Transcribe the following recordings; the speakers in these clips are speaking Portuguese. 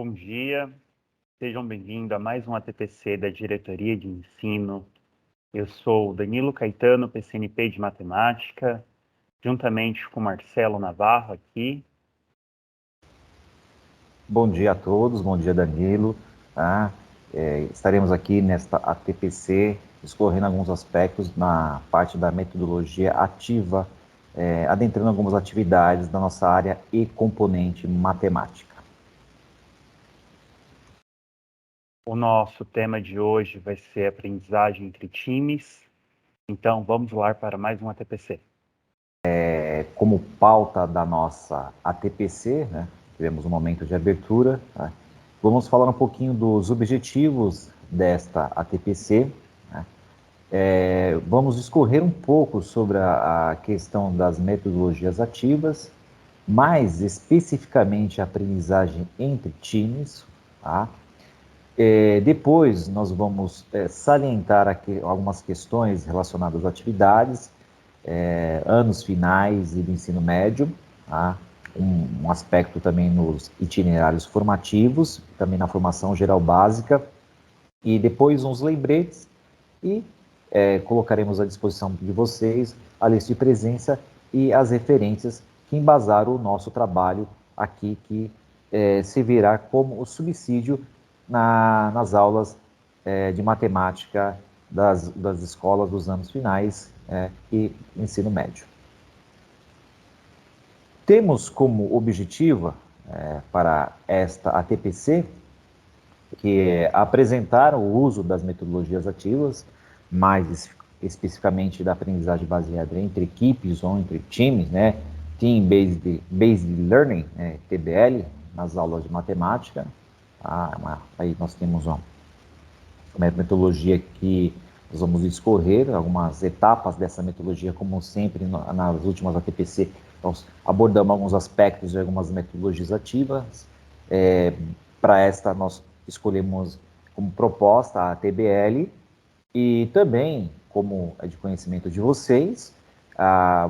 Bom dia, sejam bem-vindos a mais um ATPC da Diretoria de Ensino. Eu sou Danilo Caetano, PCNP de Matemática, juntamente com Marcelo Navarro aqui. Bom dia a todos, bom dia Danilo. Estaremos aqui nesta ATPC discorrendo alguns aspectos na parte da metodologia ativa, adentrando algumas atividades da nossa área e componente matemática. O nosso tema de hoje vai ser aprendizagem entre times, então vamos lá para mais um ATPC. Como pauta da nossa ATPC, tivemos um momento de abertura, vamos falar um pouquinho dos objetivos desta ATPC, vamos discorrer um pouco sobre a questão das metodologias ativas, mais especificamente a aprendizagem entre times. Depois nós vamos salientar aqui algumas questões relacionadas às atividades, anos finais e do ensino médio, um aspecto também nos itinerários formativos, também na formação geral básica, e depois uns lembretes e colocaremos à disposição de vocês a lista de presença e as referências que embasaram o nosso trabalho aqui, que servirá como subsídio nas aulas de matemática das escolas dos anos finais e ensino médio. Temos como objetivo para esta ATPC que é apresentar o uso das metodologias ativas, mais especificamente da aprendizagem baseada entre equipes ou entre times, Team-Based Learning, TBL, nas aulas de matemática. Aí nós temos uma metodologia que nós vamos discorrer algumas etapas dessa metodologia, como sempre nas últimas ATPC, nós abordamos alguns aspectos de algumas metodologias ativas. Para esta, nós escolhemos como proposta a TBL e também, como é de conhecimento de vocês,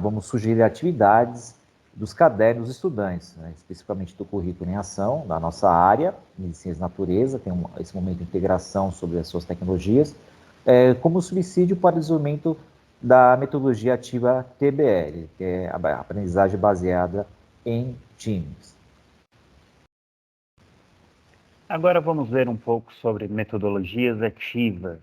vamos sugerir atividades dos cadernos dos estudantes, especificamente do currículo em ação, da nossa área, Medicina e Natureza, tem esse momento de integração sobre as suas tecnologias, como subsídio para o desenvolvimento da metodologia ativa TBL, que é a aprendizagem baseada em times. Agora vamos ver um pouco sobre metodologias ativas.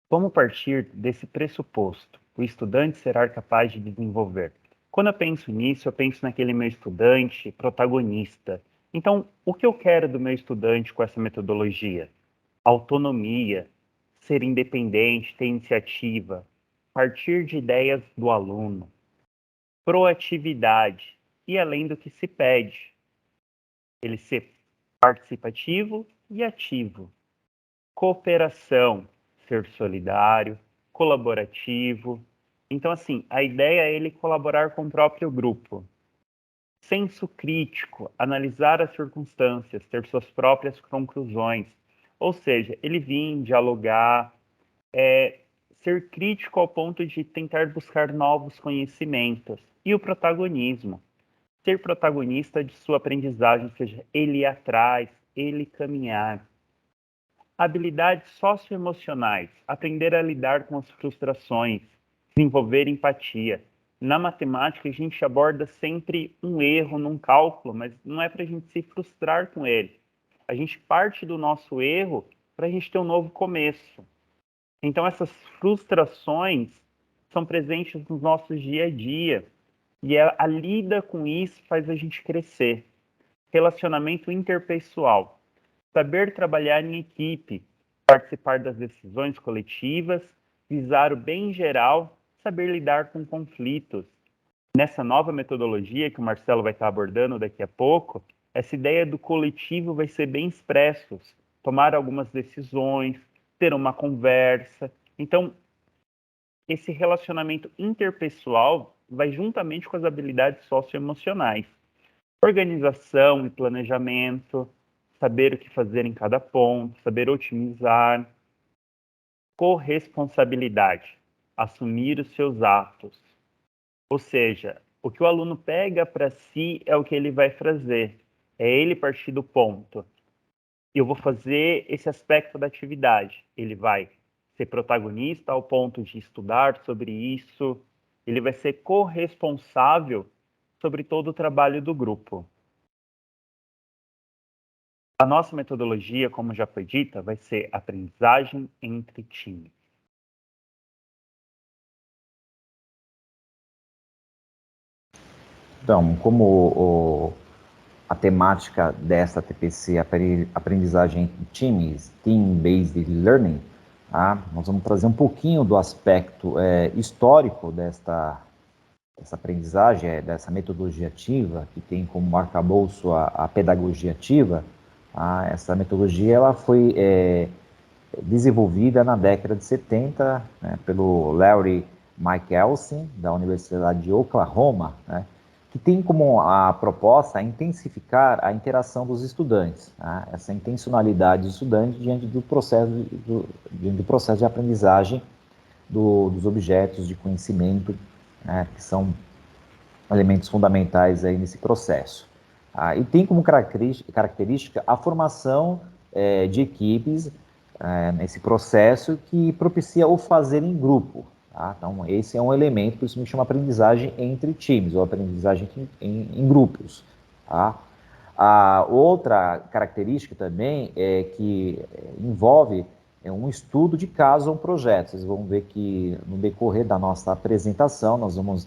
Vamos partir desse pressuposto: o estudante será capaz de desenvolver. Quando eu penso nisso, eu penso naquele meu estudante protagonista. Então, o que eu quero do meu estudante com essa metodologia? Autonomia, ser independente, ter iniciativa, partir de ideias do aluno, proatividade e além do que se pede, ele ser participativo e ativo, cooperação, ser solidário, colaborativo. Então, assim, a ideia é ele colaborar com o próprio grupo. Senso crítico, analisar as circunstâncias, ter suas próprias conclusões. Ou seja, ele vir, dialogar, ser crítico ao ponto de tentar buscar novos conhecimentos. E o protagonismo, ser protagonista de sua aprendizagem, ou seja, ele ir atrás, ele caminhar. Habilidades socioemocionais, aprender a lidar com as frustrações, desenvolver empatia. Na matemática, a gente aborda sempre um erro num cálculo, mas não é para a gente se frustrar com ele. A gente parte do nosso erro para a gente ter um novo começo. Então, essas frustrações são presentes nos nossos dia a dia. E a lida com isso faz a gente crescer. Relacionamento interpessoal. Saber trabalhar em equipe, participar das decisões coletivas, visar o bem geral, saber lidar com conflitos. Nessa nova metodologia que o Marcelo vai estar abordando daqui a pouco, essa ideia do coletivo vai ser bem expresso, tomar algumas decisões, ter uma conversa. Então, esse relacionamento interpessoal vai juntamente com as habilidades socioemocionais. Organização e planejamento, saber o que fazer em cada ponto, saber otimizar. Corresponsabilidade, assumir os seus atos. Ou seja, o que o aluno pega para si é o que ele vai fazer. é ele partir do ponto. Eu vou fazer esse aspecto da atividade. Ele vai ser protagonista ao ponto de estudar sobre isso. Ele vai ser corresponsável sobre todo o trabalho do grupo. A nossa metodologia, como já foi dita, vai ser aprendizagem entre times. Então, como a temática desta TPC, aprendizagem em times, Team-Based Learning, nós vamos trazer um pouquinho do aspecto histórico dessa aprendizagem, dessa metodologia ativa, que tem como arcabouço a pedagogia ativa. Essa metodologia ela foi desenvolvida na década de 70, né, pelo Larry Michelson, da Universidade de Oklahoma, né, que tem como a proposta intensificar a interação dos estudantes, tá? Essa intencionalidade do estudante diante do processo de aprendizagem dos objetos de conhecimento, né, que são elementos fundamentais aí nesse processo. E tem como característica a formação de equipes nesse processo que propicia o fazer em grupo. Então, esse é um elemento, por isso me chama aprendizagem entre times, ou aprendizagem em grupos. A outra característica também é que envolve um estudo de caso a um projeto. Vocês vão ver que no decorrer da nossa apresentação nós vamos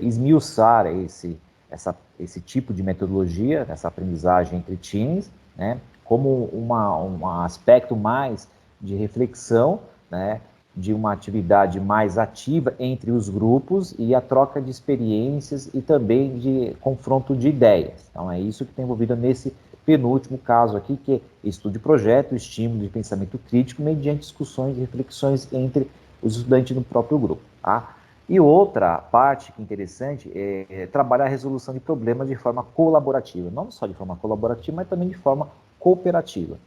esmiuçar esse tipo de metodologia, essa aprendizagem entre times, né, como um aspecto mais de reflexão, né, de uma atividade mais ativa entre os grupos e a troca de experiências e também de confronto de ideias. Então, é isso que está envolvido nesse penúltimo caso aqui, que é estudo de projeto, estímulo de pensamento crítico, mediante discussões e reflexões entre os estudantes no próprio grupo. E outra parte que é interessante é trabalhar a resolução de problemas de forma colaborativa, não só de forma colaborativa, mas também de forma cooperativa,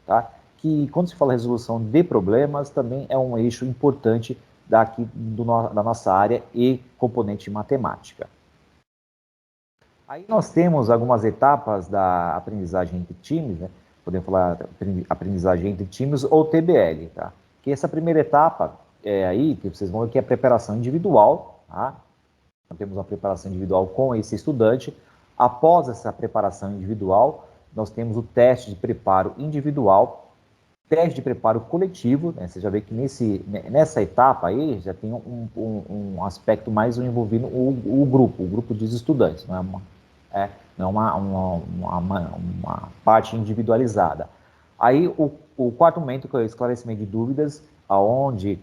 que quando se fala resolução de problemas, também é um eixo importante daqui da nossa área e componente matemática. Aí nós temos algumas etapas da aprendizagem entre times, né? Podemos falar aprendizagem entre times ou TBL, Que essa primeira etapa aí, que vocês vão ver que é a preparação individual, Nós temos uma preparação individual com esse estudante. Após essa preparação individual, nós temos o teste de preparo individual, teste de preparo coletivo, né? Você já vê que nessa etapa aí já tem um aspecto mais envolvendo o grupo dos estudantes, não é uma parte individualizada. Aí o quarto momento, que é o esclarecimento de dúvidas, onde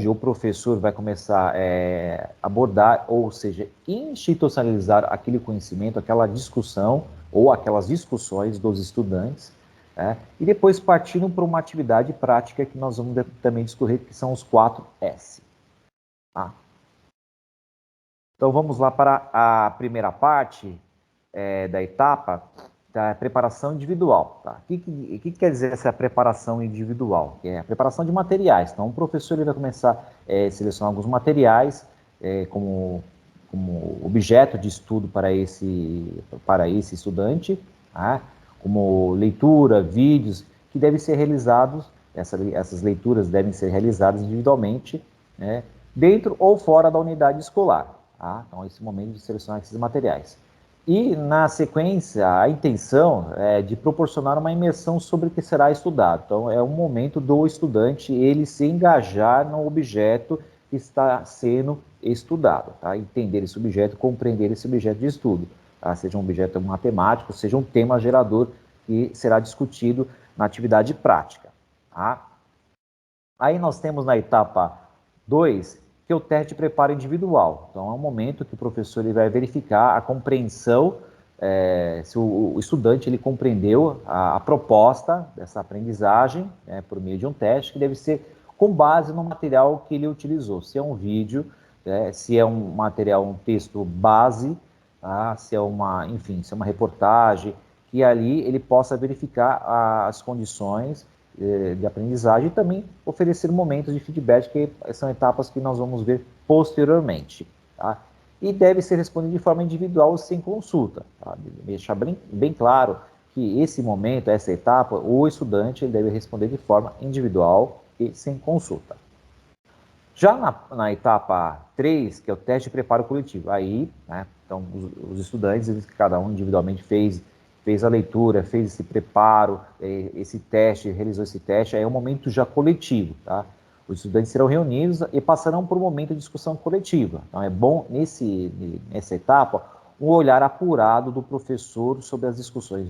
o professor vai começar a abordar, ou seja, institucionalizar aquele conhecimento, aquela discussão ou aquelas discussões dos estudantes, e depois partindo para uma atividade prática que nós vamos também discorrer, que são os 4 S. Então vamos lá para a primeira parte da etapa da preparação individual. O que quer dizer essa preparação individual? É a preparação de materiais. Então o professor ele vai começar a selecionar alguns materiais como objeto de estudo para esse estudante, como leitura, vídeos, que devem ser realizados, essas leituras devem ser realizadas individualmente, né, dentro ou fora da unidade escolar. Então, esse momento de selecionar esses materiais. E, na sequência, a intenção é de proporcionar uma imersão sobre o que será estudado. Então, é um momento do estudante ele se engajar no objeto que está sendo estudado, entender esse objeto, compreender esse objeto de estudo. Seja um objeto matemático, seja um tema gerador que será discutido na atividade prática. Aí nós temos na etapa 2, que é o teste de preparo individual. Então, é um momento que o professor ele vai verificar a compreensão, se o estudante ele compreendeu a proposta dessa aprendizagem, por meio de um teste, que deve ser com base no material que ele utilizou. Se é um vídeo, se é um material, um texto base, se é uma reportagem, que ali ele possa verificar as condições de aprendizagem e também oferecer momentos de feedback, que são etapas que nós vamos ver posteriormente. e deve ser respondido de forma individual sem consulta. Tá? Deixar bem claro que esse momento, essa etapa, o estudante deve responder de forma individual e sem consulta. Já na etapa 3, que é o teste de preparo coletivo, aí, né, então, os estudantes, cada um individualmente fez a leitura, fez esse preparo, esse teste, realizou esse teste, aí é um momento já coletivo, tá? Os estudantes serão reunidos e passarão por um momento de discussão coletiva. Então, é bom, nessa etapa, um olhar apurado do professor sobre as discussões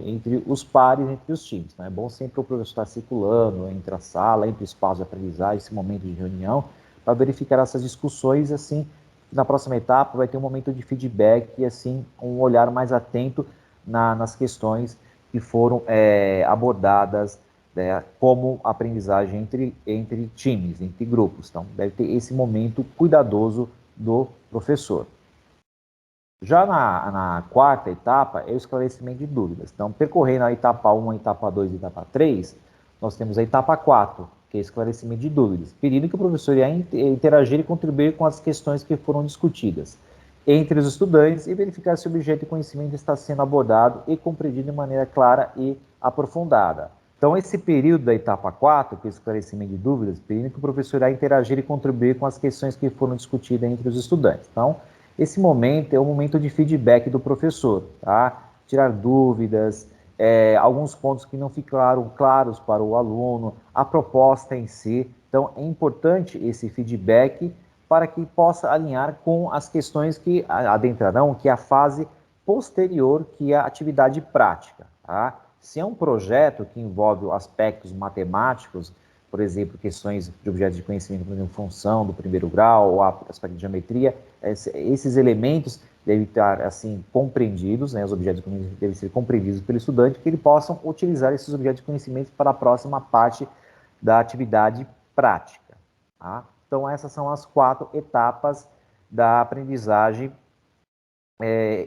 entre os pares, entre os times. Então, é bom sempre o professor estar circulando entre a sala, entre o espaço de aprendizagem, esse momento de reunião, para verificar essas discussões, assim, na próxima etapa vai ter um momento de feedback e, assim, um olhar mais atento nas questões que foram abordadas, né, como aprendizagem entre times, entre grupos. Então, deve ter esse momento cuidadoso do professor. Já na quarta etapa, é o esclarecimento de dúvidas. Então, percorrendo a etapa 1, a etapa 2 e a etapa 3, nós temos a etapa 4, que é esclarecimento de dúvidas, pedindo que o professor ia interagir e contribuir com as questões que foram discutidas entre os estudantes e verificar se o objeto de conhecimento está sendo abordado e compreendido de maneira clara e aprofundada. Então, esse período da etapa 4, que é o esclarecimento de dúvidas, pedindo que o professor ia interagir e contribuir com as questões que foram discutidas entre os estudantes. Então, esse momento é um momento de feedback do professor, tá? Tirar dúvidas, alguns pontos que não ficaram claros para o aluno, a proposta em si. Então, é importante esse feedback para que possa alinhar com as questões que adentrarão, que é a fase posterior, que é a atividade prática, tá? Se é um projeto que envolve aspectos matemáticos, por exemplo, questões de objetos de conhecimento, por exemplo, função do primeiro grau, ou aspecto de geometria, esses elementos devem estar, assim, compreendidos, né, os objetos de conhecimento devem ser compreendidos pelo estudante, para que ele possam utilizar esses objetos de conhecimento para a próxima parte da atividade prática. Tá? Então, essas são as 4 etapas da aprendizagem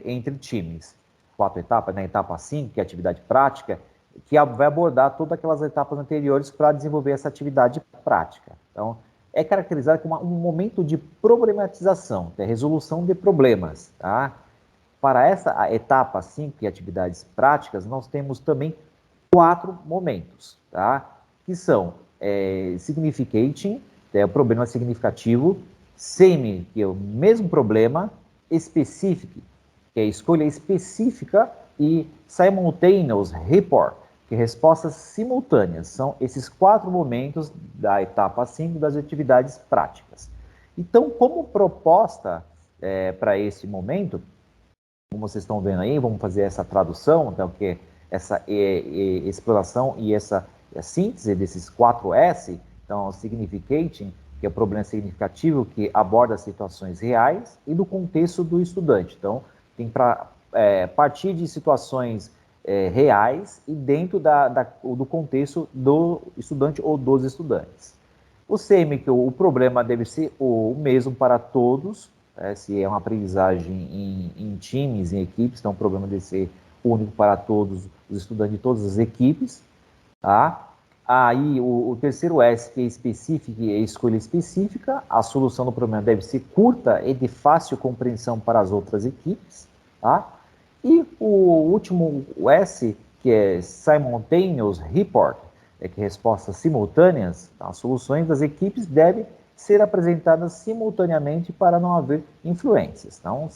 entre times. 4 etapas, na etapa 5, que é a atividade prática, que vai abordar todas aquelas etapas anteriores para desenvolver essa atividade prática. Então, é caracterizado como um momento de problematização, que é a resolução de problemas. Tá? Para essa etapa 5, que é atividades práticas, nós temos também 4 momentos, tá? Que são significating, que é o problema significativo, semi, que é o mesmo problema, specific, que é a escolha específica, e simultaneous report, que é respostas simultâneas. São esses 4 momentos da etapa 5 das atividades práticas. Então, como proposta para esse momento, como vocês estão vendo aí, vamos fazer essa tradução, então, que é essa exploração e essa síntese desses 4 S, então, significating, que é o problema significativo, que aborda situações reais e do contexto do estudante. Então, tem para partir de situações reais e dentro do contexto do estudante ou dos estudantes. O semi, que o problema deve ser o mesmo para todos, se é uma aprendizagem em times, em equipes, então o problema deve ser único para todos os estudantes de todas as equipes. Tá? Aí o terceiro S, que é específico, é escolha específica, a solução do problema deve ser curta e de fácil compreensão para as outras equipes. Tá? E o último o S, que é simultaneous report, que respostas simultâneas, tá? As soluções das equipes devem ser apresentadas simultaneamente para não haver influências. Então,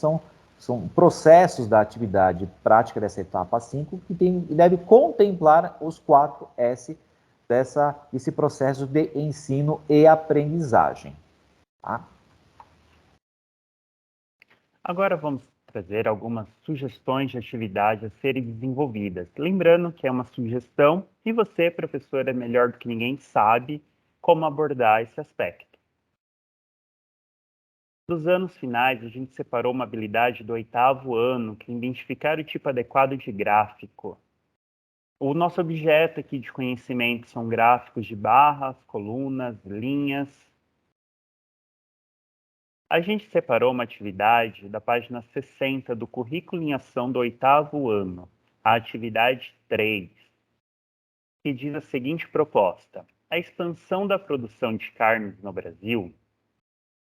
são processos da atividade prática dessa etapa 5 que deve contemplar os 4 S desse processo de ensino e aprendizagem. Tá? Agora vamos trazer algumas sugestões de atividades a serem desenvolvidas. Lembrando que é uma sugestão e você, professor, é melhor do que ninguém sabe como abordar esse aspecto. Dos anos finais, a gente separou uma habilidade do 8º ano, que é identificar o tipo adequado de gráfico. O nosso objeto aqui de conhecimento são gráficos de barras, colunas, linhas. A gente separou uma atividade da página 60 do Currículo em Ação do 8º ano, a atividade 3, que diz a seguinte proposta: a expansão da produção de carnes no Brasil,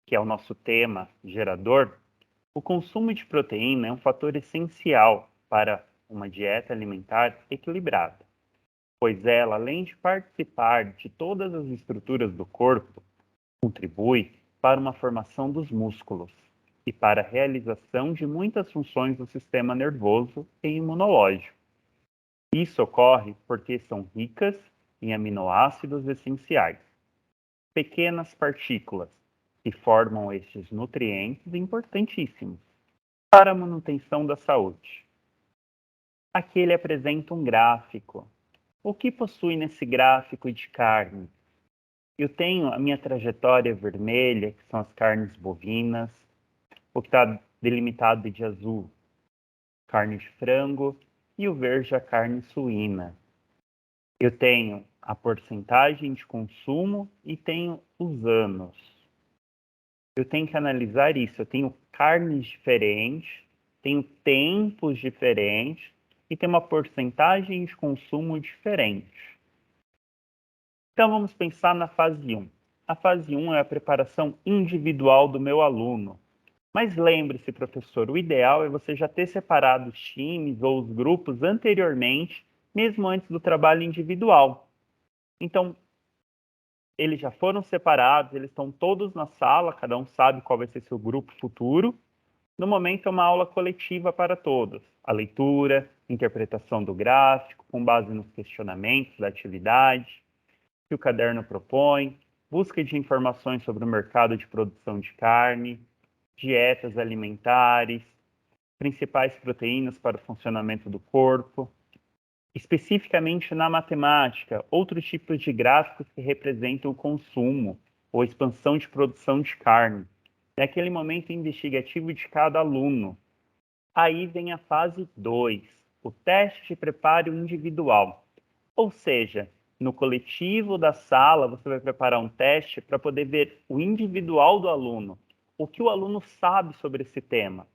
que é o nosso tema gerador, O consumo de proteína é um fator essencial para uma dieta alimentar equilibrada, pois ela, além de participar de todas as estruturas do corpo, contribui para uma formação dos músculos e para a realização de muitas funções do sistema nervoso e imunológico. Isso ocorre porque são ricas em aminoácidos essenciais, pequenas partículas que formam estes nutrientes importantíssimos para a manutenção da saúde. Aqui ele apresenta um gráfico. O que possui nesse gráfico de carne? Eu tenho a minha trajetória vermelha, que são as carnes bovinas, o que está delimitado de azul, carne de frango, e o verde, a carne suína. Eu tenho a porcentagem de consumo e tenho os anos. Eu tenho que analisar isso. Eu tenho carnes diferentes, tenho tempos diferentes e tenho uma porcentagem de consumo diferente. Então, vamos pensar na fase 1. A fase 1 é a preparação individual do meu aluno. Mas lembre-se, professor, o ideal é você já ter separado os times ou os grupos anteriormente, mesmo antes do trabalho individual. Então, eles já foram separados, eles estão todos na sala, cada um sabe qual vai ser seu grupo futuro. No momento, é uma aula coletiva para todos. A leitura, interpretação do gráfico, com base nos questionamentos da atividade que o caderno propõe, busca de informações sobre o mercado de produção de carne, dietas alimentares, principais proteínas para o funcionamento do corpo. Especificamente na matemática, outros tipos de gráficos que representam o consumo ou expansão de produção de carne. É aquele momento investigativo de cada aluno. Aí vem a fase 2, o teste de preparo individual. Ou seja, no coletivo da sala, você vai preparar um teste para poder ver o individual do aluno, o que o aluno sabe sobre esse tema.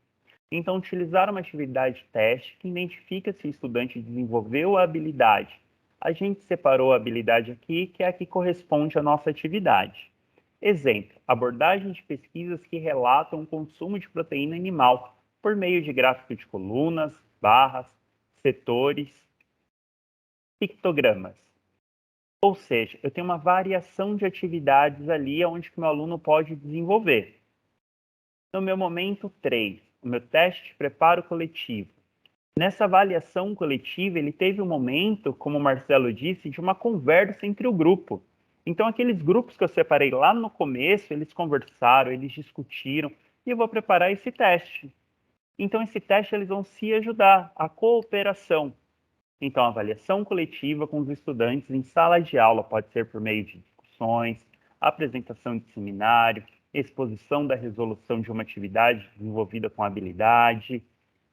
Então, utilizar uma atividade teste que identifica se o estudante desenvolveu a habilidade. A gente separou a habilidade aqui, que é a que corresponde à nossa atividade. Exemplo, abordagem de pesquisas que relatam o consumo de proteína animal por meio de gráfico de colunas, barras, setores, pictogramas. Ou seja, eu tenho uma variação de atividades ali onde o meu aluno pode desenvolver. No meu momento 3, o meu teste de preparo coletivo. Nessa avaliação coletiva, ele teve um momento, como o Marcelo disse, de uma conversa entre o grupo. Então, aqueles grupos que eu separei lá no começo, eles conversaram, eles discutiram, e eu vou preparar esse teste. Então, esse teste, eles vão se ajudar, a cooperação. Então, a avaliação coletiva com os estudantes em sala de aula pode ser por meio de discussões, apresentação de seminário, exposição da resolução de uma atividade desenvolvida com habilidade.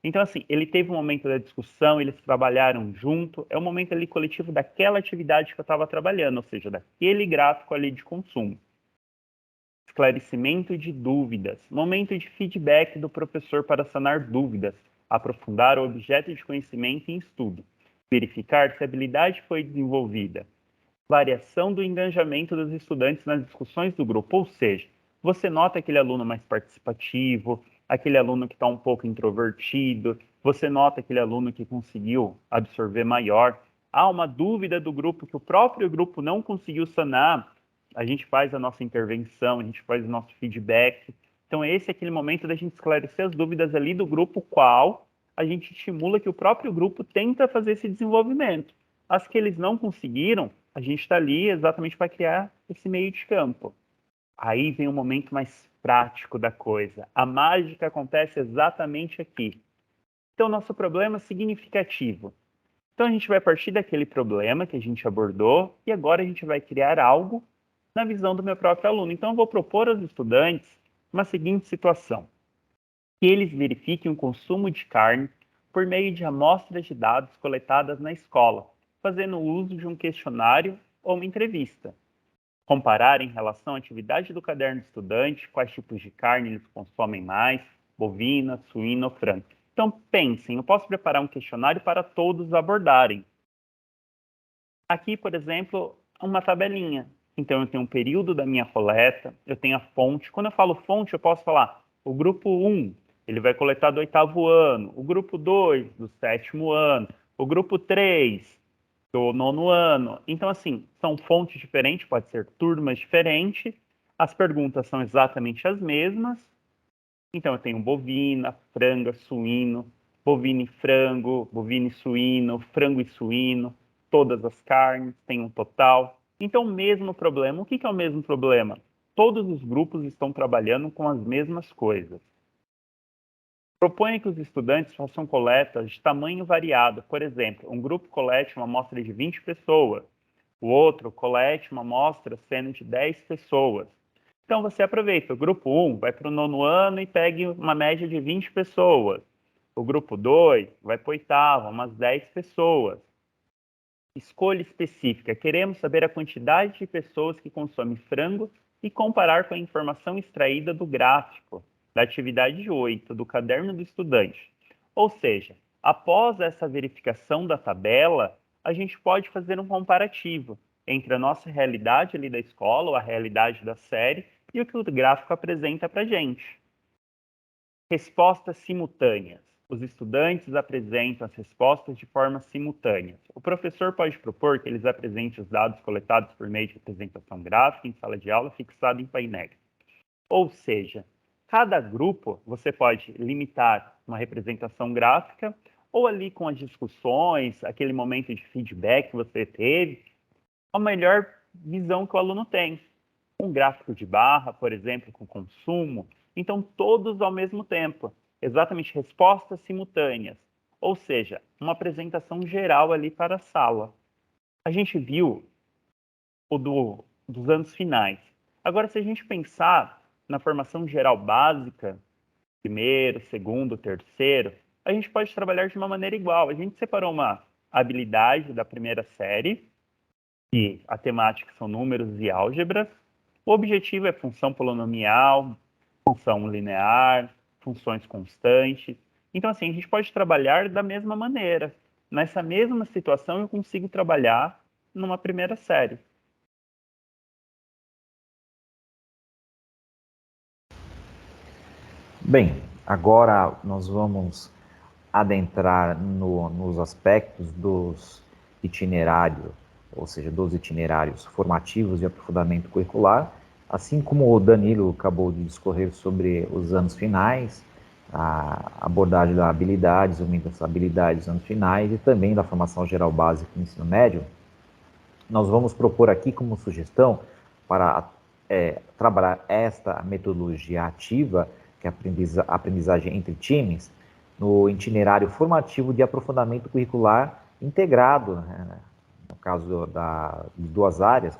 Então, assim, ele teve um momento da discussão, eles trabalharam junto, é o momento ali coletivo daquela atividade que eu estava trabalhando, ou seja, daquele gráfico ali de consumo. Esclarecimento de dúvidas, momento de feedback do professor para sanar dúvidas, aprofundar o objeto de conhecimento em estudo, verificar se a habilidade foi desenvolvida, variação do engajamento dos estudantes nas discussões do grupo, ou seja, você nota aquele aluno mais participativo, aquele aluno que está um pouco introvertido, você nota aquele aluno que conseguiu absorver maior. Há uma dúvida do grupo que o próprio grupo não conseguiu sanar, a gente faz a nossa intervenção, a gente faz o nosso feedback. Então, esse é aquele momento da gente esclarecer as dúvidas ali do grupo, qual a gente estimula que o próprio grupo tenta fazer esse desenvolvimento. As que eles não conseguiram, a gente está ali exatamente para criar esse meio de campo. Aí vem o momento mais prático da coisa. A mágica acontece exatamente aqui. Então, nosso problema significativo. Então, a gente vai partir daquele problema que a gente abordou e agora a gente vai criar algo na visão do meu próprio aluno. Então, eu vou propor aos estudantes uma seguinte situação. Que eles verifiquem o consumo de carne por meio de amostras de dados coletadas na escola, fazendo uso de um questionário ou uma entrevista. Comparar em relação à atividade do caderno do estudante, quais tipos de carne eles consomem mais, bovina, suína ou frango. Então, pensem, eu posso preparar um questionário para todos abordarem. Aqui, por exemplo, uma tabelinha. Então, eu tenho um período da minha coleta, eu tenho a fonte. Quando eu falo fonte, eu posso falar o grupo 1 ele vai coletar do 8º ano, o grupo 2 do 7º ano, o grupo 3 do 9º ano. Então, assim, são fontes diferentes, pode ser turmas diferentes, as perguntas são exatamente as mesmas. Então, eu tenho bovina, franga, suíno, bovino e frango, bovino e suíno, frango e suíno, todas as carnes, tem um total. Então, o mesmo problema. O que é o mesmo problema? Todos os grupos estão trabalhando com as mesmas coisas. Proponha que os estudantes façam coletas de tamanho variado. Por exemplo, um grupo colete uma amostra de 20 pessoas, o outro colete uma amostra sendo de 10 pessoas. Então, você aproveita, o grupo 1 vai para o 9º ano e pegue uma média de 20 pessoas. O grupo 2 vai para o 8º, umas 10 pessoas. Escolha específica. Queremos saber a quantidade de pessoas que consomem frango e comparar com a informação extraída do gráfico da atividade 8 do caderno do estudante. Ou seja, após essa verificação da tabela, a gente pode fazer um comparativo entre a nossa realidade ali da escola, ou a realidade da série, e o que o gráfico apresenta para a gente. Respostas simultâneas. Os estudantes apresentam as respostas de forma simultânea. O professor pode propor que eles apresentem os dados coletados por meio de apresentação gráfica em sala de aula fixada em painéis. Ou seja, cada grupo você pode limitar uma representação gráfica ou ali com as discussões, aquele momento de feedback que você teve, a melhor visão que o aluno tem. Um gráfico de barra, por exemplo, com consumo. Então, todos ao mesmo tempo. Exatamente, respostas simultâneas. Ou seja, uma apresentação geral ali para a sala. A gente viu o dos anos finais. Agora, se a gente pensar na formação geral básica, primeiro, segundo, terceiro, a gente pode trabalhar de uma maneira igual. A gente separou uma habilidade da primeira série, e a temática são números e álgebras. O objetivo é função polinomial, função linear, funções constantes. Então, assim, a gente pode trabalhar da mesma maneira. Nessa mesma situação, eu consigo trabalhar numa primeira série. Bem, agora nós vamos adentrar nos aspectos dos itinerários, ou seja, dos itinerários formativos de aprofundamento curricular, assim como o Danilo acabou de discorrer sobre os anos finais, a abordagem da habilidades, desenvolvimento das habilidades nos anos finais e também da formação geral básica no ensino médio, nós vamos propor aqui como sugestão para trabalhar esta metodologia ativa, que é a aprendizagem entre times, no itinerário formativo de aprofundamento curricular integrado, né, no caso de duas áreas,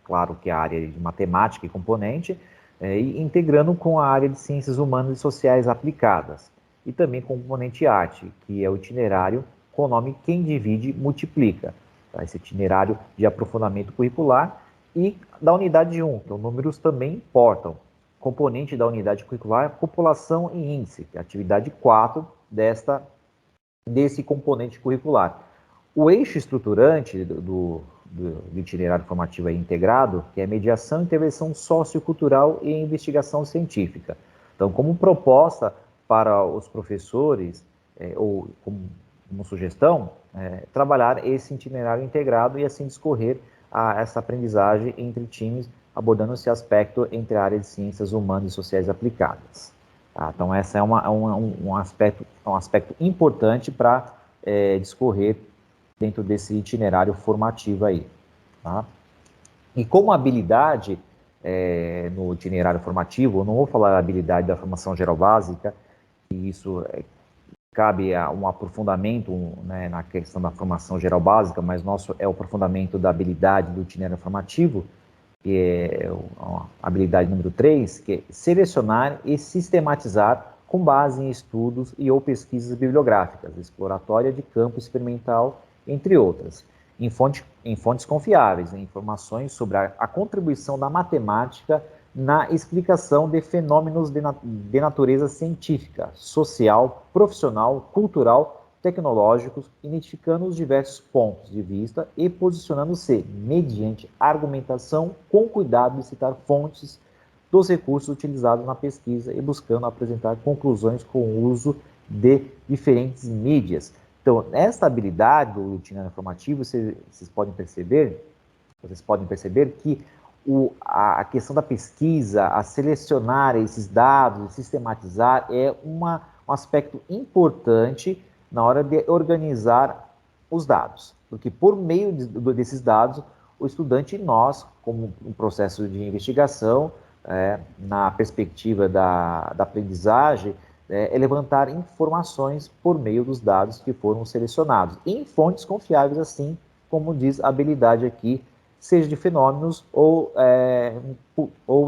claro que a área de matemática e componente, e integrando com a área de ciências humanas e sociais aplicadas, e também com o componente arte, que é o itinerário com o nome Quem Divide Multiplica, tá? Esse itinerário de aprofundamento curricular, e da unidade 1, então números também importam. Componente da unidade curricular, população e índice, que é a atividade 4 desse componente curricular. O eixo estruturante do itinerário formativo integrado, que é mediação, intervenção sociocultural e investigação científica. Então, como proposta para os professores, ou como sugestão, trabalhar esse itinerário integrado e assim discorrer essa aprendizagem entre times, abordando esse aspecto entre a área de ciências humanas e sociais aplicadas. Tá? Então, esse é um aspecto importante para discorrer dentro desse itinerário formativo aí. Tá? E como habilidade no itinerário formativo, eu não vou falar a habilidade da formação geral básica, e isso cabe a um aprofundamento, né, na questão da formação geral básica, mas nosso é o aprofundamento da habilidade do itinerário formativo, que é a habilidade número 3, que é selecionar e sistematizar com base em estudos e ou pesquisas bibliográficas, exploratória de campo experimental, entre outras, em fontes confiáveis, em informações sobre a contribuição da matemática na explicação de fenômenos de natureza científica, social, profissional, cultural, tecnológicos, identificando os diversos pontos de vista e posicionando-se mediante argumentação com cuidado de citar fontes dos recursos utilizados na pesquisa e buscando apresentar conclusões com o uso de diferentes mídias. Então, essa habilidade do itinerário informativo, vocês podem perceber que a questão da pesquisa, a selecionar esses dados, sistematizar, é um aspecto importante na hora de organizar os dados, porque por meio desses dados, o estudante e nós, como um processo de investigação, na perspectiva da aprendizagem, é levantar informações por meio dos dados que foram selecionados, em fontes confiáveis, assim como diz a habilidade aqui, seja de fenômenos ou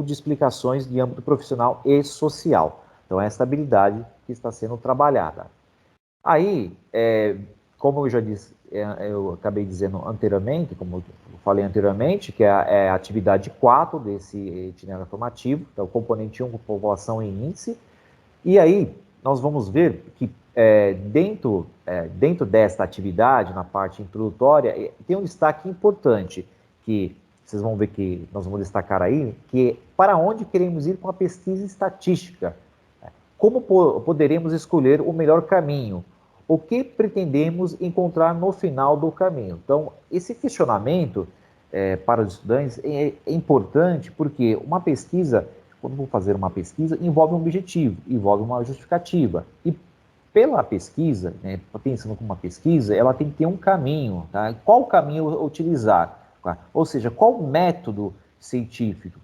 de explicações de âmbito profissional e social. Então, essa habilidade que está sendo trabalhada. Aí, como eu já disse, eu acabei dizendo anteriormente, como eu falei anteriormente, que é a atividade 4 desse itinerário formativo, então, o componente 1, população e índice. E aí, nós vamos ver que dentro desta atividade, na parte introdutória, tem um destaque importante, que vocês vão ver que nós vamos destacar aí, que é para onde queremos ir com a pesquisa estatística. Como poderemos escolher o melhor caminho? O que pretendemos encontrar no final do caminho? Então, esse questionamento para os estudantes é importante porque uma pesquisa, quando vou fazer uma pesquisa, envolve um objetivo, envolve uma justificativa. E pela pesquisa, pensando como uma pesquisa, ela tem que ter um caminho. Tá? Qual caminho utilizar? Tá? Ou seja, qual método científico?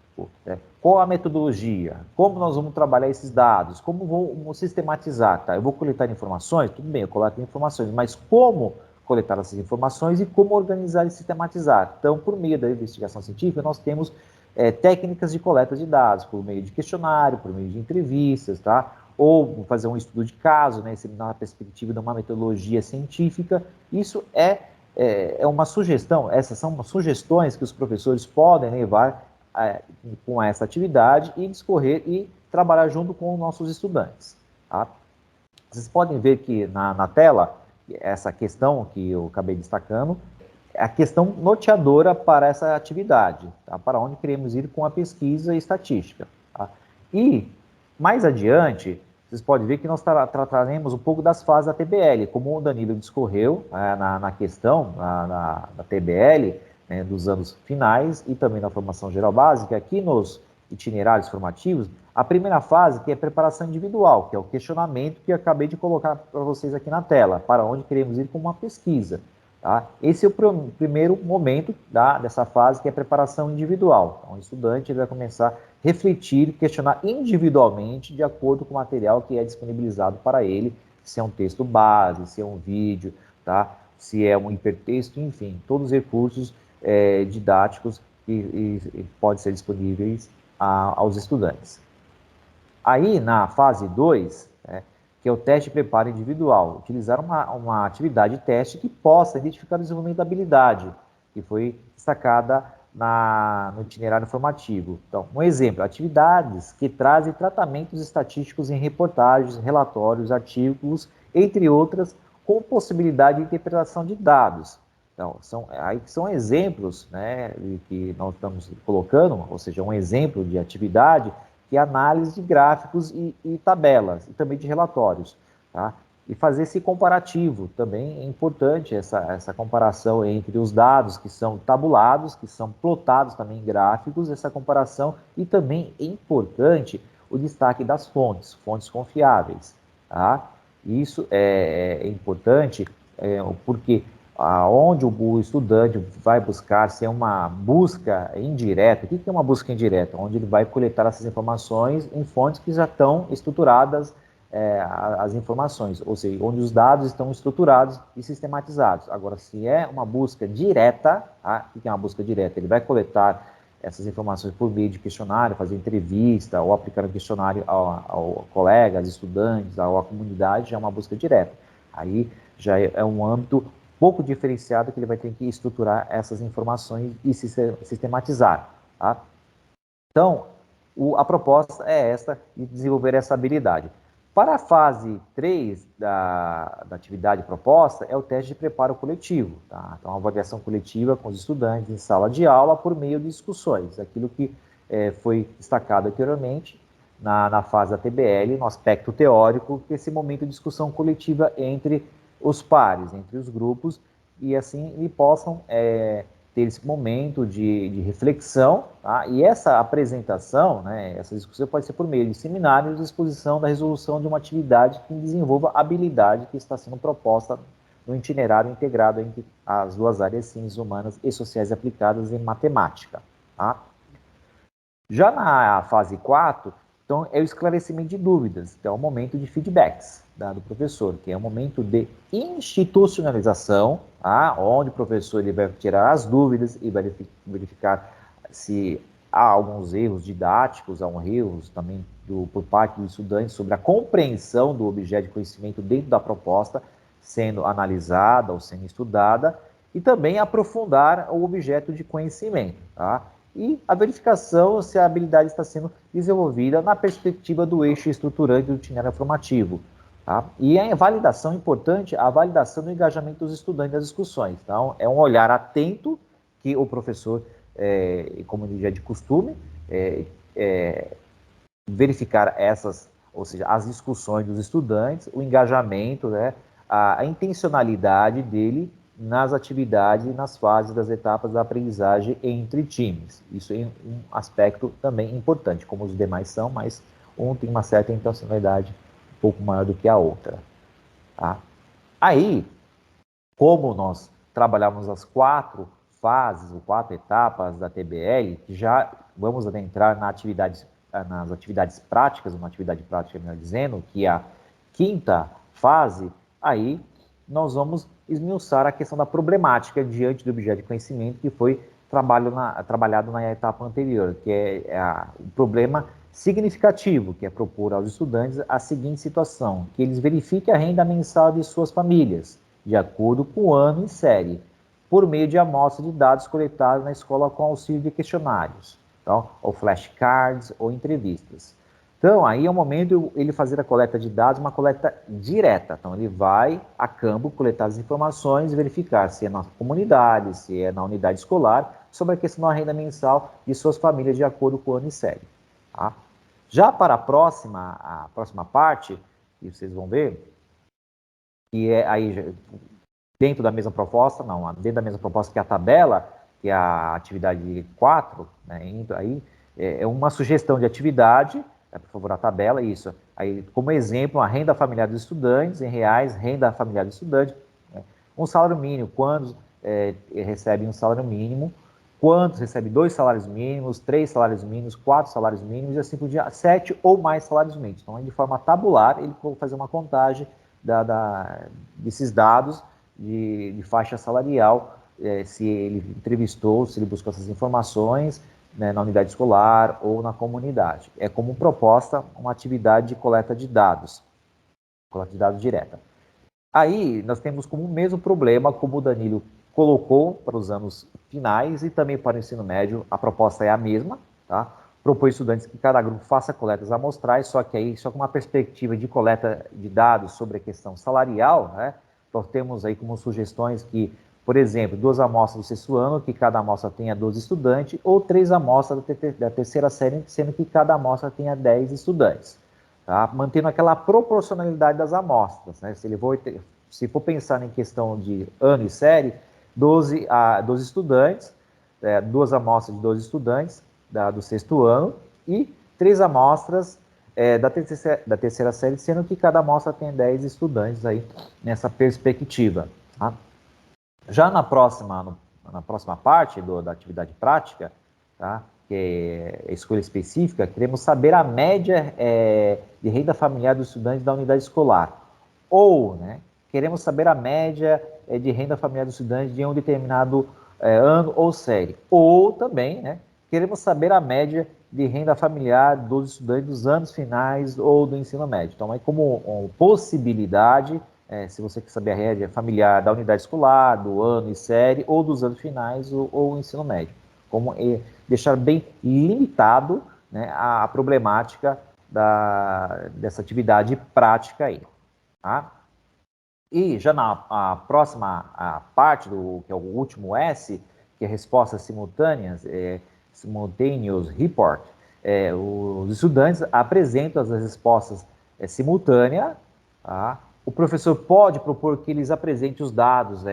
Qual a metodologia? Como nós vamos trabalhar esses dados? Como vamos sistematizar? Tá? Eu vou coletar informações? Tudo bem, eu coleto informações, mas como coletar essas informações e como organizar e sistematizar? Então, por meio da investigação científica, nós temos técnicas de coleta de dados, por meio de questionário, por meio de entrevistas, tá? Ou fazer um estudo de caso, né, na perspectiva de uma metodologia científica. Isso é uma sugestão, essas são sugestões que os professores podem levar com essa atividade e discorrer e trabalhar junto com os nossos estudantes. Tá? Vocês podem ver que na tela, essa questão que eu acabei destacando, é a questão norteadora para essa atividade, tá? Para onde queremos ir com a pesquisa e estatística. Tá? E, mais adiante, vocês podem ver que nós trataremos um pouco das fases da TBL, como o Danilo discorreu na questão da TBL, né, dos anos finais e também na formação geral básica. Aqui nos itinerários formativos, a primeira fase, que é a preparação individual, que é o questionamento que eu acabei de colocar para vocês aqui na tela, para onde queremos ir com uma pesquisa. Tá? Esse é o primeiro momento dessa fase, que é a preparação individual. Então, o estudante ele vai começar a refletir, questionar individualmente, de acordo com o material que é disponibilizado para ele, se é um texto base, se é um vídeo, tá? Se é um hipertexto, enfim, todos os recursos didáticos que podem ser disponíveis aos estudantes. Aí, na fase 2, que é o teste de preparo individual, utilizar uma atividade de teste que possa identificar o desenvolvimento da habilidade, que foi destacada no itinerário formativo. Então, um exemplo, atividades que trazem tratamentos estatísticos em reportagens, relatórios, artigos, entre outras, com possibilidade de interpretação de dados. Então, são exemplos, né, que nós estamos colocando, ou seja, um exemplo de atividade que é análise de gráficos e tabelas, e também de relatórios. Tá? E fazer esse comparativo, também é importante essa comparação entre os dados que são tabulados, que são plotados também em gráficos, essa comparação, e também é importante o destaque das fontes confiáveis. Tá? Isso é importante porque onde o estudante vai buscar, se é uma busca indireta. O que é uma busca indireta? Onde ele vai coletar essas informações em fontes que já estão estruturadas, as informações, ou seja, onde os dados estão estruturados e sistematizados. Agora, se é uma busca direta, o que é uma busca direta? Ele vai coletar essas informações por meio de questionário, fazer entrevista, ou aplicar um questionário ao colegas, estudantes, à comunidade, já é uma busca direta. Aí já é um âmbito pouco diferenciado que ele vai ter que estruturar essas informações e sistematizar. Tá? Então, a proposta é essa, de desenvolver essa habilidade. Para a fase 3 da atividade proposta, é o teste de preparo coletivo. Tá? Então, a avaliação coletiva com os estudantes em sala de aula por meio de discussões, aquilo que foi destacado anteriormente, na fase da TBL, no aspecto teórico, que esse momento de discussão coletiva entre os pares, entre os grupos, e assim e possam ter esse momento de reflexão, tá? E essa apresentação, né, essa discussão pode ser por meio de seminários de exposição da resolução de uma atividade que desenvolva a habilidade que está sendo proposta no itinerário integrado entre as duas áreas ciências humanas e sociais aplicadas em matemática. Tá? Já na fase 4, então, é o esclarecimento de dúvidas, que é o momento de feedbacks do professor, que é o momento de institucionalização, tá? Onde o professor ele vai tirar as dúvidas e vai verificar se há alguns erros didáticos, há erros também por parte do estudante sobre a compreensão do objeto de conhecimento dentro da proposta, sendo analisada ou sendo estudada, e também aprofundar o objeto de conhecimento, tá? E a verificação se a habilidade está sendo desenvolvida na perspectiva do eixo estruturante do itinerário formativo. Tá? E a validação importante, a validação do engajamento dos estudantes nas discussões. Então, é um olhar atento que o professor, como já é de costume, verificar essas, ou seja, as discussões dos estudantes, o engajamento, né, a intencionalidade dele nas atividades e nas fases das etapas da aprendizagem entre times. Isso é um aspecto também importante, como os demais são, mas um tem uma certa intencionalidade um pouco maior do que a outra. Tá? Aí, como nós trabalhamos as 4 fases, ou 4 etapas da TBL, já vamos adentrar nas atividades práticas, uma atividade prática, melhor dizendo, que é a 5ª fase, aí nós vamos esmiuçar a questão da problemática diante do objeto de conhecimento que foi trabalhado na etapa anterior, que é o problema significativo, que é propor aos estudantes a seguinte situação, que eles verifiquem a renda mensal de suas famílias, de acordo com o ano e série, por meio de amostra de dados coletados na escola com auxílio de questionários, então, ou flashcards ou entrevistas. Então, aí é o momento ele fazer a coleta de dados, uma coleta direta. Então, ele vai a campo coletar as informações e verificar se é na comunidade, se é na unidade escolar, sobre a questão da renda mensal de suas famílias de acordo com o ano e série. Tá? Já para a próxima parte, que vocês vão ver, que é aí dentro da mesma proposta, não, dentro da mesma proposta que a tabela, que é a atividade 4, né, aí é uma sugestão de atividade, por favor, a tabela, isso. Aí, como exemplo, a renda familiar dos estudantes, em reais, renda familiar do estudante, né, um salário mínimo, quantos recebem um salário mínimo, quantos recebem 2 salários mínimos, 3 salários mínimos, 4 salários mínimos, e assim por diante, 7 ou mais salários mínimos. Então, de forma tabular, ele vai fazer uma contagem desses dados de faixa salarial, se ele entrevistou, se ele buscou essas informações, né, na unidade escolar ou na comunidade. É como proposta uma atividade de coleta de dados direta. Aí nós temos como o mesmo problema, como o Danilo colocou para os anos finais e também para o ensino médio, a proposta é a mesma, tá? Propõe estudantes que cada grupo faça coletas amostrais, só que aí só com uma perspectiva de coleta de dados sobre a questão salarial, né? Nós temos aí como sugestões que, por exemplo, 2 amostras do 6º ano, que cada amostra tenha 12 estudantes, ou 3 amostras da 3ª série, sendo que cada amostra tenha 10 estudantes. Tá? Mantendo aquela proporcionalidade das amostras. Né? Se for pensar em questão de ano e série, 12 estudantes, 2 amostras de 12 estudantes do 6º ano e 3 amostras da terceira série, sendo que cada amostra tem 10 estudantes aí nessa perspectiva. Tá? Já na próxima parte da atividade prática, tá? Que é escolha específica, queremos saber a média de renda familiar dos estudantes da unidade escolar. Ou, né, queremos saber a média de renda familiar dos estudantes de um determinado ano ou série. Ou também, né, queremos saber a média de renda familiar dos estudantes dos anos finais ou do ensino médio. Então, aí como possibilidade, se você quer saber a média familiar da unidade escolar, do ano e série, ou dos anos finais ou ensino médio. Como deixar bem limitado, né, a problemática dessa atividade prática aí. Tá? E já na próxima parte, que é o último S, que é respostas simultâneas, Simultaneous Report. Os estudantes apresentam as respostas simultâneas, tá? O professor pode propor que eles apresentem os dados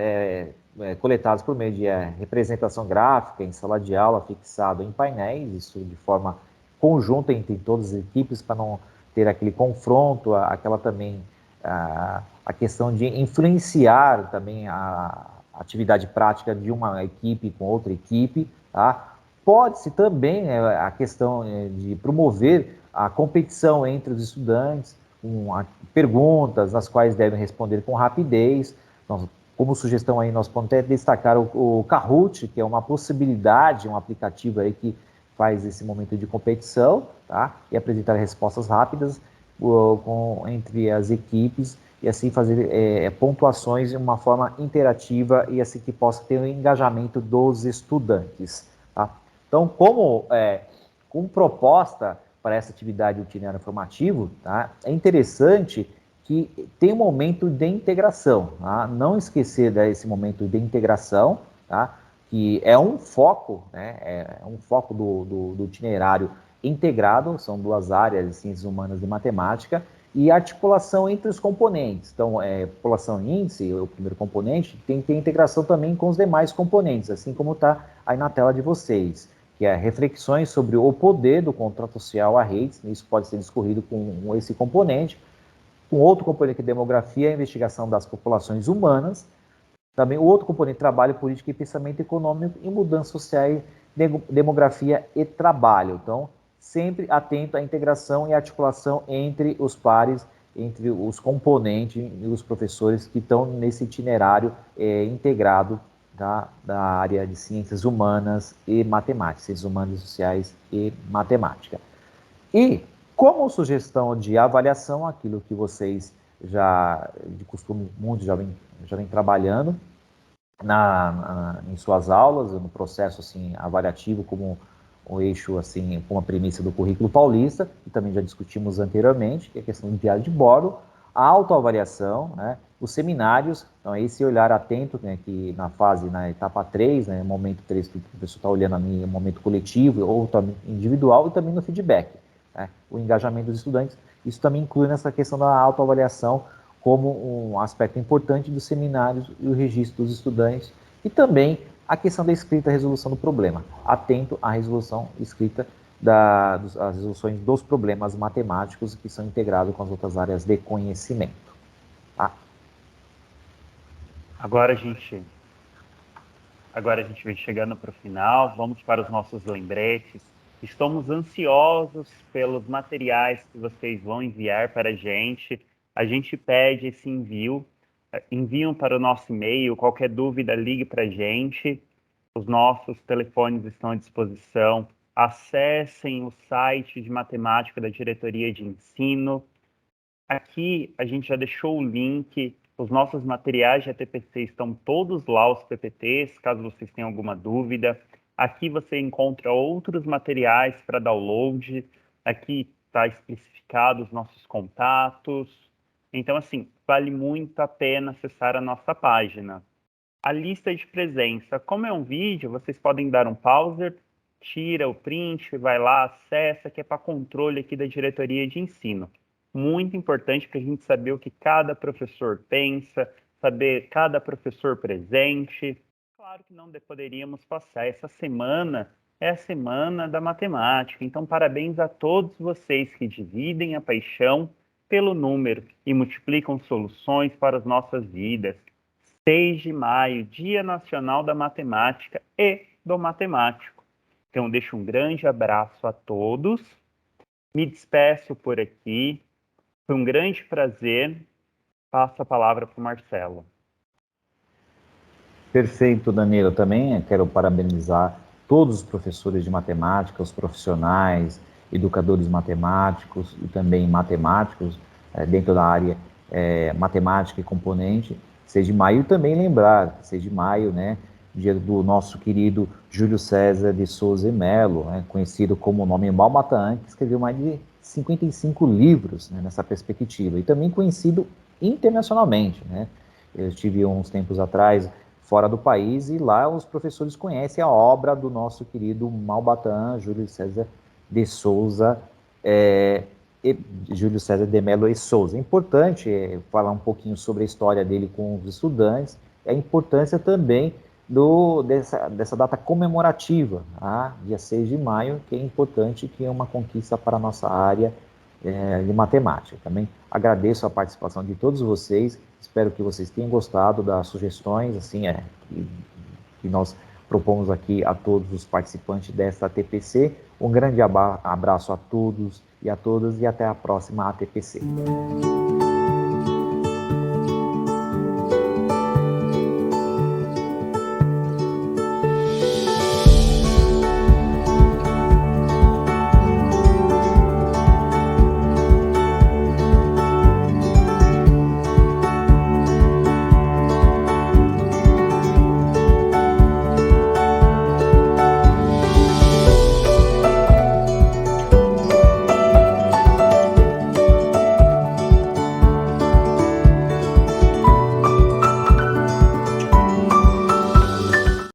coletados por meio de representação gráfica em sala de aula, fixado em painéis, isso de forma conjunta entre todas as equipes, para não ter aquele confronto, aquela também a questão de influenciar também a atividade prática de uma equipe com outra equipe, tá? Pode-se também a questão de promover a competição entre os estudantes, com perguntas nas quais devem responder com rapidez. Então, como sugestão aí, nós podemos até destacar o Kahoot, que é uma possibilidade, um aplicativo aí que faz esse momento de competição, tá? E apresentar respostas rápidas entre as equipes e assim fazer pontuações de uma forma interativa e assim que possa ter um engajamento dos estudantes, tá? Então, como proposta para essa atividade do itinerário formativo, tá? É interessante que tem um momento de integração, tá? Não esquecer desse momento de integração, tá? Que é um foco, né? É um foco do itinerário integrado, são duas áreas, ciências humanas e matemática, e articulação entre os componentes. Então, população e índice, o primeiro componente, tem que ter integração também com os demais componentes, assim como está aí na tela de vocês, que é reflexões sobre o poder do contrato social a redes, isso pode ser discorrido com esse componente, com outro componente que é demografia, a investigação das populações humanas, também o outro componente, trabalho, política e pensamento econômico e mudanças sociais, demografia e trabalho. Então, sempre atento à integração e articulação entre os pares, entre os componentes e os professores que estão nesse itinerário integrado da área de ciências humanas e matemática, ciências humanas e sociais e matemática. E, como sugestão de avaliação, aquilo que vocês já, de costume, muitos já vem trabalhando em suas aulas, no processo assim, avaliativo, como um eixo, assim, como a premissa do currículo paulista, que também já discutimos anteriormente, que é a questão do diário de bordo, a autoavaliação, né, os seminários, então esse olhar atento, né, que na etapa 3, né, momento 3, que o professor está olhando a mim, momento coletivo ou também individual, e também no feedback, né, o engajamento dos estudantes, isso também inclui nessa questão da autoavaliação como um aspecto importante dos seminários e o registro dos estudantes, e também a questão da escrita e resolução do problema, atento à resolução escrita as resoluções dos problemas matemáticos que são integrados com as outras áreas de conhecimento. Tá? Agora a gente vem chegando para o final, vamos para os nossos lembretes. Estamos ansiosos pelos materiais que vocês vão enviar para a gente. A gente pede esse enviam para o nosso e-mail, qualquer dúvida ligue para a gente. Os nossos telefones estão à disposição. Acessem o site de matemática da Diretoria de Ensino. Aqui a gente já deixou o link, os nossos materiais de ATPC estão todos lá, os PPTs, caso vocês tenham alguma dúvida. Aqui você encontra outros materiais para download, aqui está especificado os nossos contatos. Então, assim, vale muito a pena acessar a nossa página. A lista de presença, como é um vídeo, vocês podem dar um pauser, tira o print, vai lá, acessa, que é para controle aqui da diretoria de ensino. Muito importante para a gente saber o que cada professor pensa, saber cada professor presente. Claro que não poderíamos passar. Essa semana é a semana da matemática, então parabéns a todos vocês que dividem a paixão pelo número e multiplicam soluções para as nossas vidas. 6 de maio, Dia Nacional da Matemática e do Matemático. Então, deixo um grande abraço a todos. Me despeço por aqui. Foi um grande prazer. Passo a palavra para o Marcelo. Perfeito, Danilo. Também quero parabenizar todos os professores de matemática, os profissionais, educadores matemáticos e também matemáticos dentro da área matemática e componente. 6 de maio, e também lembrar, 6 de maio, né, dia do nosso querido Júlio César de Souza e Melo, né, conhecido como o nome Malmatan, que escreveu mais de 55 livros, né, nessa perspectiva, e também conhecido internacionalmente, né. Eu estive uns tempos atrás fora do país, e lá os professores conhecem a obra do nosso querido Malbatã, Júlio César de Souza, Júlio César de Mello e Souza. É importante falar um pouquinho sobre a história dele com os estudantes, a importância também dessa data comemorativa, dia 6 de maio, que é importante, que é uma conquista para a nossa área de matemática. Também agradeço a participação de todos vocês, espero que vocês tenham gostado das sugestões, assim, que nós propomos aqui a todos os participantes desta ATPC. Um grande abraço a todos e a todas, e até a próxima ATPC.